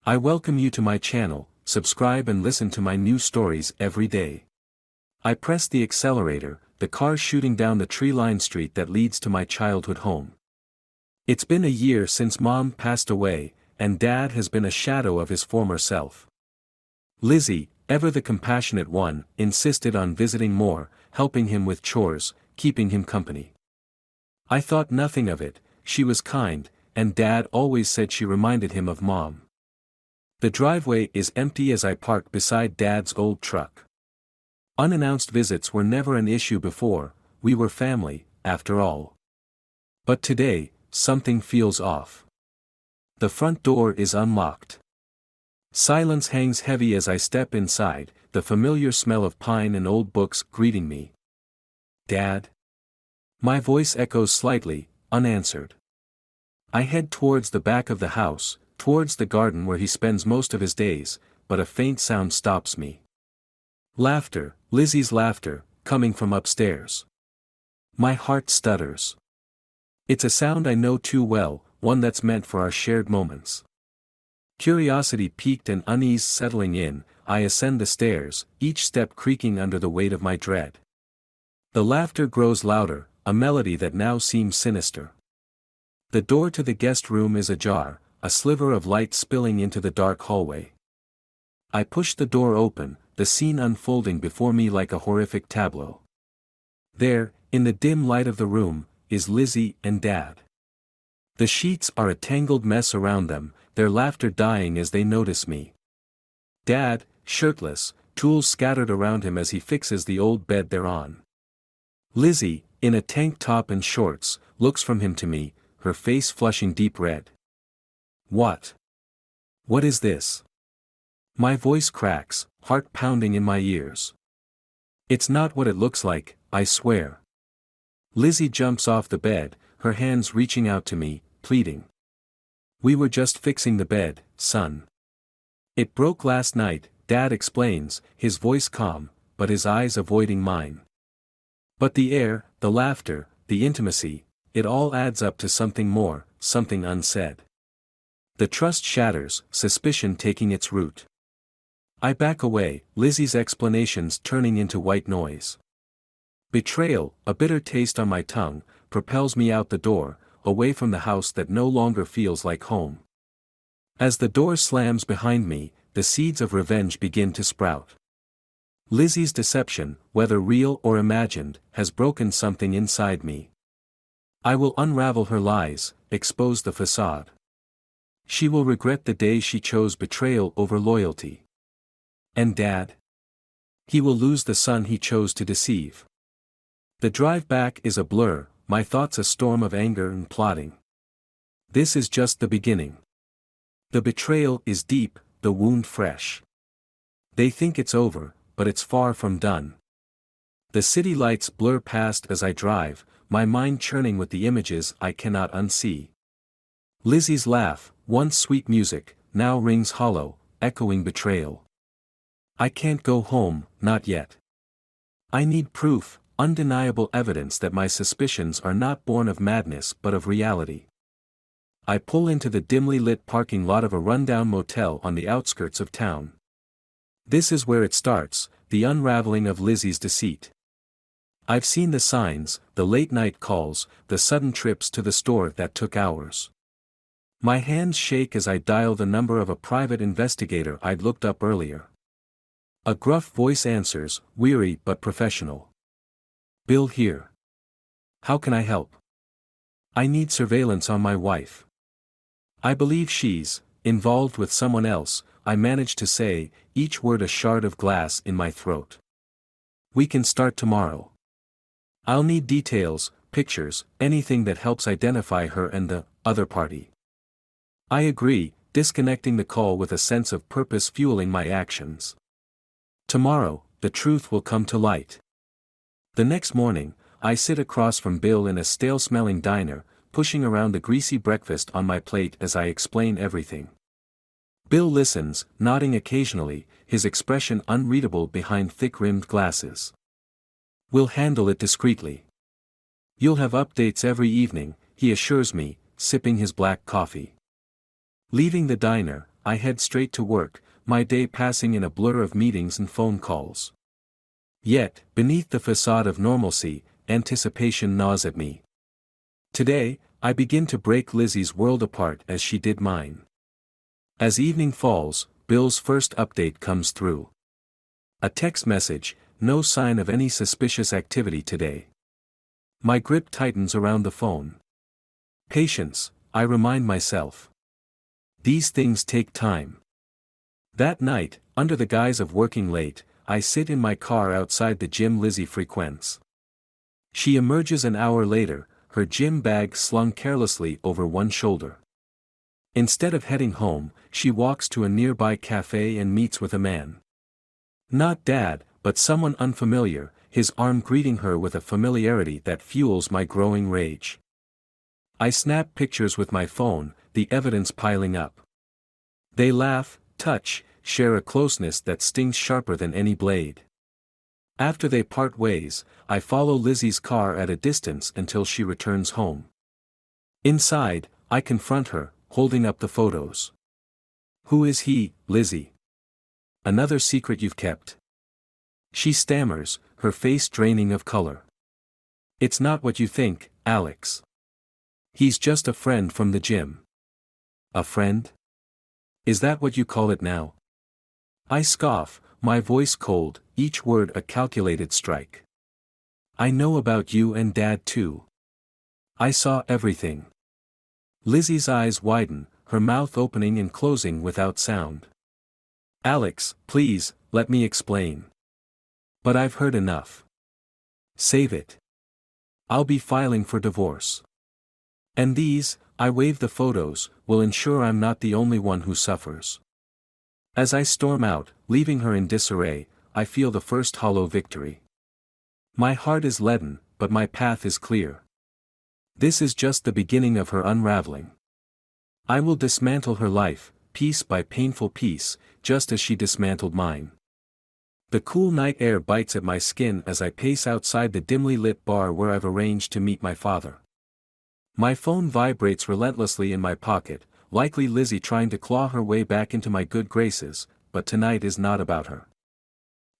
I welcome you to my channel. Subscribe and listen to my new stories every day. I press the accelerator, the car shooting down the tree-lined street that leads to my childhood home. It's been a year since Mom passed away, and Dad has been a shadow of his former self. Lizzie, ever the compassionate one, insisted on visiting more, helping him with chores, keeping him company. I thought nothing of it. She was kind, and Dad always said she reminded him of Mom. The driveway is empty as I park beside Dad's old truck. Unannounced visits were never an issue before, we were family, after all. But today, something feels off. The front door is unlocked. Silence hangs heavy as I step inside, the familiar smell of pine and old books greeting me. Dad? My voice echoes slightly, unanswered. I head towards the back of the house, towards the garden where he spends most of his days, but a faint sound stops me. Laughter, Lizzie's laughter, coming from upstairs. My heart stutters. It's a sound I know too well, one that's meant for our shared moments. Curiosity piqued and unease settling in, I ascend the stairs, each step creaking under the weight of my dread. The laughter grows louder, a melody that now seems sinister. The door to the guest room is ajar, a sliver of light spilling into the dark hallway. I push the door open, the scene unfolding before me like a horrific tableau. There, in the dim light of the room, is Lizzie and Dad. The sheets are a tangled mess around them, their laughter dying as they notice me. Dad, shirtless, tools scattered around him as he fixes the old bed they're on. Lizzie, in a tank top and shorts, looks from him to me, her face flushing deep red. What? What is this? My voice cracks, heart pounding in my ears. It's not what it looks like, I swear. Lizzie jumps off the bed, her hands reaching out to me, pleading. We were just fixing the bed, son. It broke last night, Dad explains, his voice calm, but his eyes avoiding mine. But the air, the laughter, the intimacy, it all adds up to something more, something unsaid. The trust shatters, suspicion taking its root. I back away, Lizzie's explanations turning into white noise. Betrayal, a bitter taste on my tongue, propels me out the door, away from the house that no longer feels like home. As the door slams behind me, the seeds of revenge begin to sprout. Lizzie's deception, whether real or imagined, has broken something inside me. I will unravel her lies, expose the facade. She will regret the day she chose betrayal over loyalty. And Dad? He will lose the son he chose to deceive. The drive back is a blur, my thoughts a storm of anger and plotting. This is just the beginning. The betrayal is deep, the wound fresh. They think it's over, but it's far from done. The city lights blur past as I drive, my mind churning with the images I cannot unsee. Lizzie's laugh, once sweet music, now rings hollow, echoing betrayal. I can't go home, not yet. I need proof, undeniable evidence that my suspicions are not born of madness but of reality. I pull into the dimly lit parking lot of a rundown motel on the outskirts of town. This is where it starts, the unraveling of Lizzie's deceit. I've seen the signs, the late-night calls, the sudden trips to the store that took hours. My hands shake as I dial the number of a private investigator I'd looked up earlier. A gruff voice answers, weary but professional. Bill here. How can I help? I need surveillance on my wife. I believe she's involved with someone else, I manage to say, each word a shard of glass in my throat. We can start tomorrow. I'll need details, pictures, anything that helps identify her and the other party. I agree, disconnecting the call with a sense of purpose fueling my actions. Tomorrow, the truth will come to light. The next morning, I sit across from Bill in a stale-smelling diner, pushing around the greasy breakfast on my plate as I explain everything. Bill listens, nodding occasionally, his expression unreadable behind thick-rimmed glasses. We'll handle it discreetly. You'll have updates every evening, he assures me, sipping his black coffee. Leaving the diner, I head straight to work, my day passing in a blur of meetings and phone calls. Yet, beneath the facade of normalcy, anticipation gnaws at me. Today, I begin to break Lizzie's world apart as she did mine. As evening falls, Bill's first update comes through. A text message, no sign of any suspicious activity today. My grip tightens around the phone. Patience, I remind myself. These things take time. That night, under the guise of working late, I sit in my car outside the gym Lizzie frequents. She emerges an hour later, her gym bag slung carelessly over one shoulder. Instead of heading home, she walks to a nearby cafe and meets with a man. Not Dad, but someone unfamiliar, his arm greeting her with a familiarity that fuels my growing rage. I snap pictures with my phone, the evidence piling up. They laugh, touch, share a closeness that stings sharper than any blade. After they part ways, I follow Lizzie's car at a distance until she returns home. Inside, I confront her, holding up the photos. Who is he, Lizzie? Another secret you've kept? She stammers, her face draining of color. It's not what you think, Alex. He's just a friend from the gym. A friend? Is that what you call it now? I scoff, my voice cold, each word a calculated strike. I know about you and Dad too. I saw everything. Lizzie's eyes widen, her mouth opening and closing without sound. Alex, please, let me explain. But I've heard enough. Save it. I'll be filing for divorce. And these, I wave the photos, will ensure I'm not the only one who suffers. As I storm out, leaving her in disarray, I feel the first hollow victory. My heart is leaden, but my path is clear. This is just the beginning of her unraveling. I will dismantle her life, piece by painful piece, just as she dismantled mine. The cool night air bites at my skin as I pace outside the dimly lit bar where I've arranged to meet my father. My phone vibrates relentlessly in my pocket, likely Lizzie trying to claw her way back into my good graces, but tonight is not about her.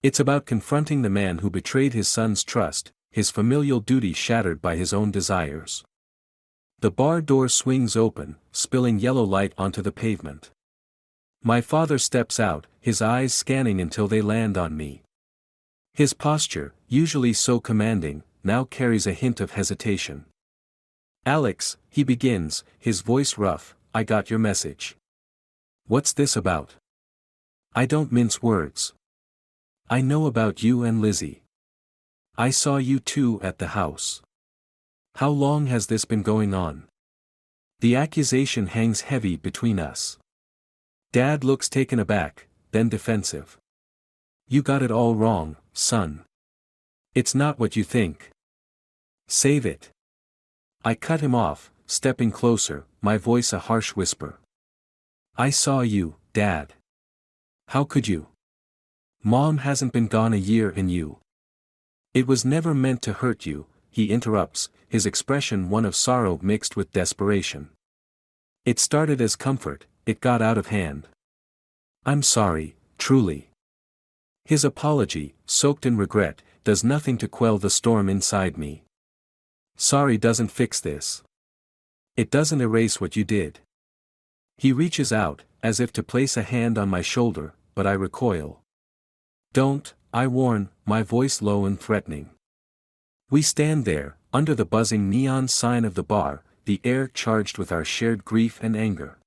It's about confronting the man who betrayed his son's trust, his familial duty shattered by his own desires. The bar door swings open, spilling yellow light onto the pavement. My father steps out, his eyes scanning until they land on me. His posture, usually so commanding, now carries a hint of hesitation. Alex, he begins, his voice rough, I got your message. What's this about? I don't mince words. I know about you and Lizzie. I saw you two at the house. How long has this been going on? The accusation hangs heavy between us. Dad looks taken aback, then defensive. You got it all wrong, son. It's not what you think. Save it. I cut him off, stepping closer, my voice a harsh whisper. I saw you, Dad. How could you? Mom hasn't been gone a year and you. It was never meant to hurt you, he interrupts, his expression one of sorrow mixed with desperation. It started as comfort, it got out of hand. I'm sorry, truly. His apology, soaked in regret, does nothing to quell the storm inside me. Sorry doesn't fix this. It doesn't erase what you did. He reaches out, as if to place a hand on my shoulder, but I recoil. Don't, I warn, my voice low and threatening. We stand there, under the buzzing neon sign of the bar, the air charged with our shared grief and anger.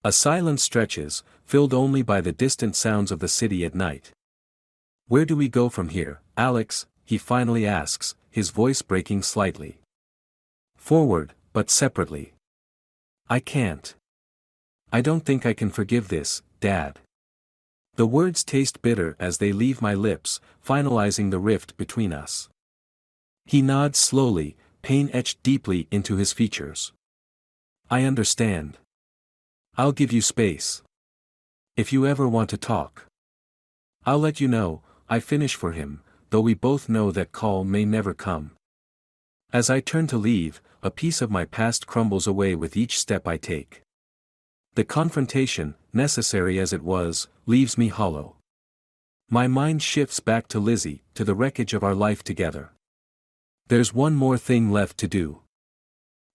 A silence stretches, filled only by the distant sounds of the city at night. Where do we go from here, Alex? He finally asks, his voice breaking slightly. Forward, but separately. I can't. I don't think I can forgive this, Dad. The words taste bitter as they leave my lips, finalizing the rift between us. He nods slowly, pain etched deeply into his features. I understand. I'll give you space. If you ever want to talk. I'll let you know, I finish for him, though we both know that call may never come. As I turn to leave, a piece of my past crumbles away with each step I take. The confrontation, necessary as it was, leaves me hollow. My mind shifts back to Lizzie, to the wreckage of our life together. There's one more thing left to do.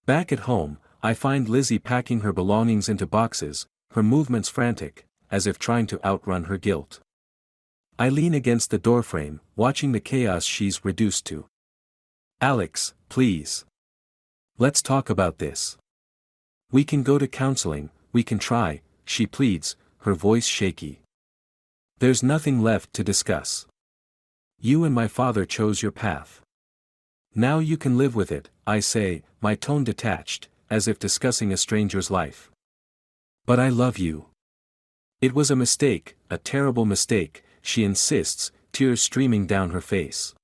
Back at home, I find Lizzie packing her belongings into boxes, her movements frantic, as if trying to outrun her guilt. I lean against the doorframe, watching the chaos she's reduced to. Alex, please. Let's talk about this. We can go to counseling, we can try, she pleads, her voice shaky. There's nothing left to discuss. You and my father chose your path. Now you can live with it, I say, my tone detached, as if discussing a stranger's life. But I love you. It was a mistake, a terrible mistake, she insists, tears streaming down her face.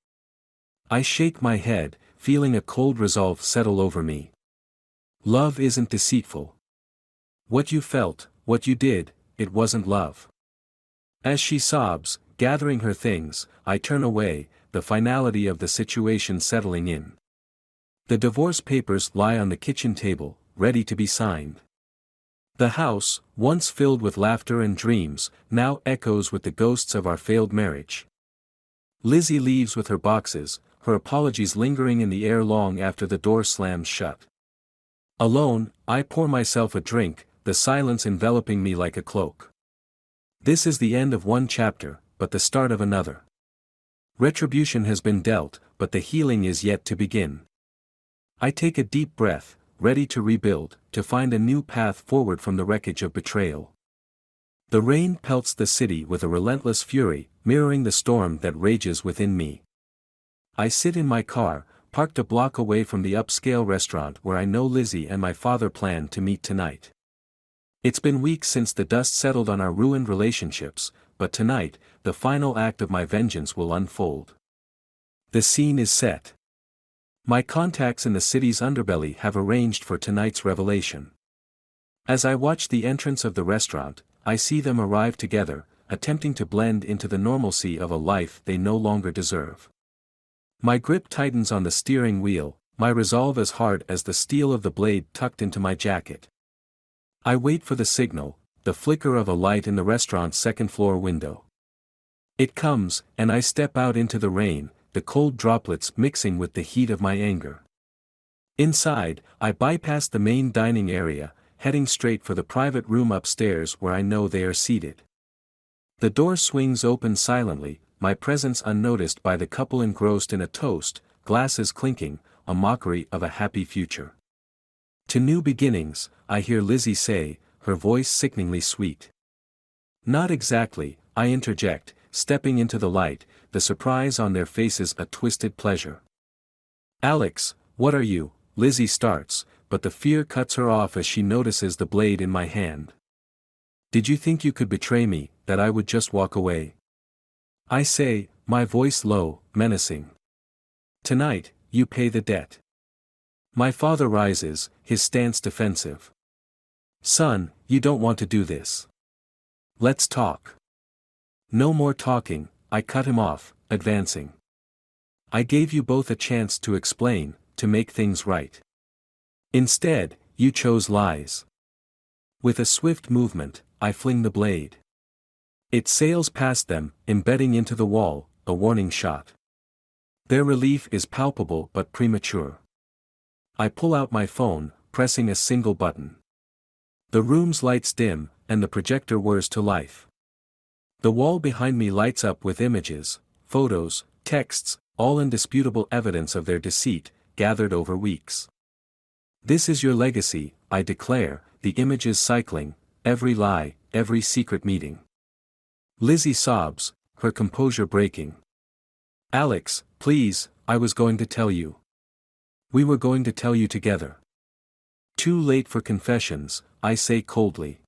I shake my head, feeling a cold resolve settle over me. Love isn't deceitful. What you felt, what you did, it wasn't love. As she sobs, gathering her things, I turn away, the finality of the situation settling in. The divorce papers lie on the kitchen table, ready to be signed. The house, once filled with laughter and dreams, now echoes with the ghosts of our failed marriage. Lizzie leaves with her boxes, her apologies lingering in the air long after the door slams shut. Alone, I pour myself a drink, the silence enveloping me like a cloak. This is the end of one chapter, but the start of another. Retribution has been dealt, but the healing is yet to begin. I take a deep breath, ready to rebuild, to find a new path forward from the wreckage of betrayal. The rain pelts the city with a relentless fury, mirroring the storm that rages within me. I sit in my car, parked a block away from the upscale restaurant where I know Lizzie and my father plan to meet tonight. It's been weeks since the dust settled on our ruined relationships, but tonight, the final act of my vengeance will unfold. The scene is set. My contacts in the city's underbelly have arranged for tonight's revelation. As I watch the entrance of the restaurant, I see them arrive together, attempting to blend into the normalcy of a life they no longer deserve. My grip tightens on the steering wheel, my resolve as hard as the steel of the blade tucked into my jacket. I wait for the signal, the flicker of a light in the restaurant's second-floor window. It comes, and I step out into the rain, the cold droplets mixing with the heat of my anger. Inside, I bypass the main dining area, heading straight for the private room upstairs where I know they are seated. The door swings open silently, my presence unnoticed by the couple engrossed in a toast, glasses clinking, a mockery of a happy future. To new beginnings, I hear Lizzie say, her voice sickeningly sweet. Not exactly, I interject, stepping into the light, the surprise on their faces a twisted pleasure. Alex, what are you? Lizzie starts, but the fear cuts her off as she notices the blade in my hand. Did you think you could betray me, that I would just walk away? I say, my voice low, menacing. Tonight, you pay the debt. My father rises, his stance defensive. Son, you don't want to do this. Let's talk. No more talking, I cut him off, advancing. I gave you both a chance to explain, to make things right. Instead, you chose lies. With a swift movement, I fling the blade. It sails past them, embedding into the wall, a warning shot. Their relief is palpable but premature. I pull out my phone, pressing a single button. The room's lights dim, and the projector whirs to life. The wall behind me lights up with images, photos, texts, all indisputable evidence of their deceit, gathered over weeks. This is your legacy, I declare, the images cycling, every lie, every secret meeting. Lizzie sobs, her composure breaking. Alex, please, I was going to tell you. We were going to tell you together. Too late for confessions, I say coldly.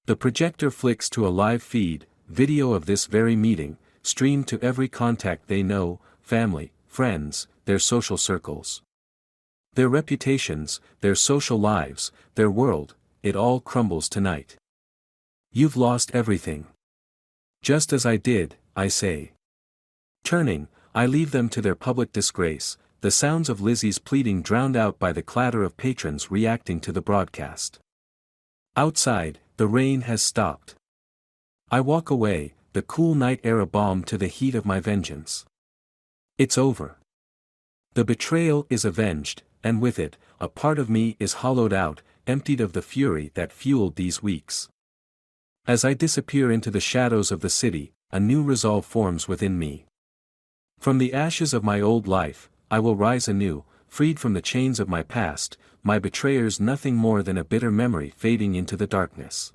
The projector flicks to a live feed, video of this very meeting, streamed to every contact they know, family, friends, their social circles. Their reputations, their social lives, their world, it all crumbles tonight. You've lost everything. Just as I did, I say. Turning, I leave them to their public disgrace, the sounds of Lizzie's pleading drowned out by the clatter of patrons reacting to the broadcast. Outside, the rain has stopped. I walk away, the cool night air a balm to the heat of my vengeance. It's over. The betrayal is avenged, and with it, a part of me is hollowed out, emptied of the fury that fueled these weeks. As I disappear into the shadows of the city, a new resolve forms within me. From the ashes of my old life, I will rise anew, freed from the chains of my past, my betrayers nothing more than a bitter memory fading into the darkness.